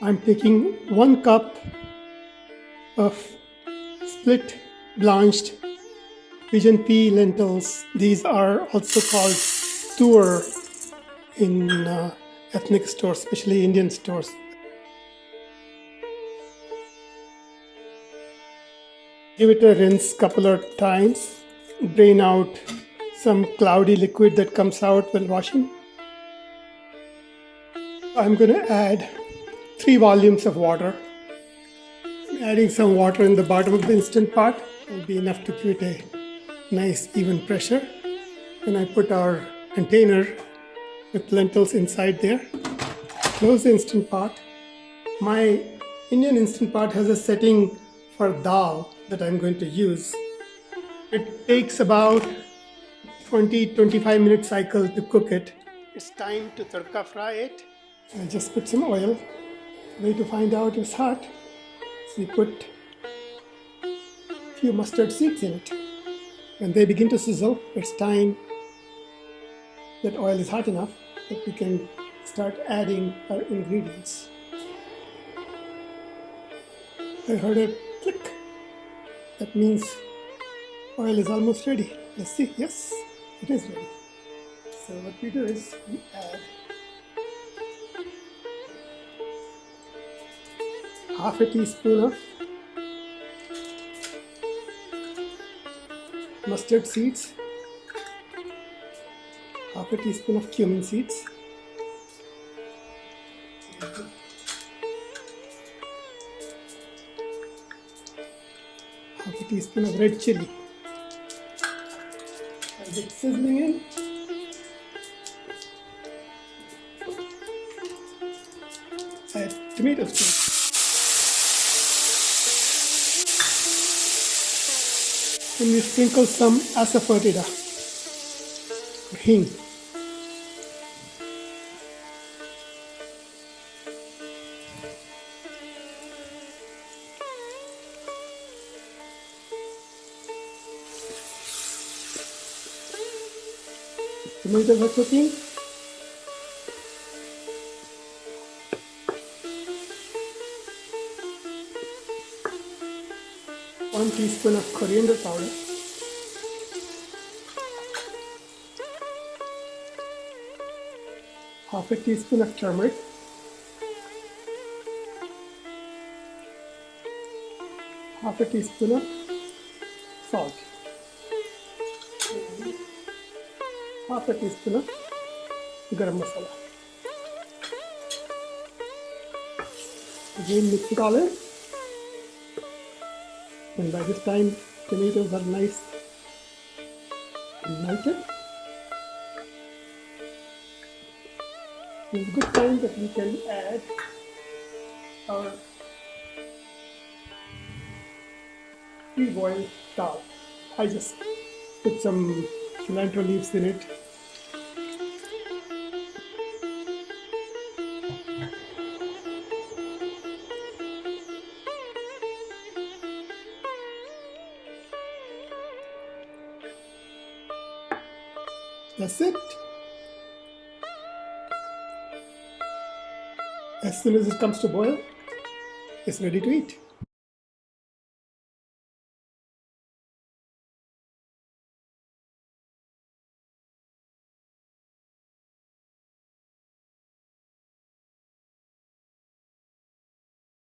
I'm taking 1 cup of split blanched pigeon pea lentils. These are also called Toor in ethnic stores, especially Indian stores. Give it a rinse couple of times. Drain out some cloudy liquid that comes out while washing. I'm going to add 3 volumes of water. Adding some water in the bottom of the Instant Pot will be enough to give it a nice even pressure. Then I put our container with lentils inside there. Close the Instant Pot. My Indian Instant Pot has a setting for dal that I'm going to use. It takes about 20-25 minute cycle to cook it. It's time to tadka fry it. I just put some oil. Way to find out it's hot. So we put a few mustard seeds in it. When they begin to sizzle, it's time that oil is hot enough that we can start adding our ingredients. I heard a click. That means oil is almost ready. Let's see. Yes, it is ready. So what we do is we add half a teaspoon of mustard seeds, half a teaspoon of cumin seeds, half a teaspoon of red chili. As it's sizzling in, add tomato paste. And we sprinkle some asafoetida or hing. Tomatoes are cooking. One teaspoon of coriander powder. Half a teaspoon of turmeric. Half a teaspoon of salt. Half a teaspoon of garam masala. Again mix it all in. And by this time, tomatoes are nice and melted. It's a good time that we can add our pre-boiled dal. I just put some cilantro leaves in it. That's it. As soon as it comes to boil, it's ready to eat.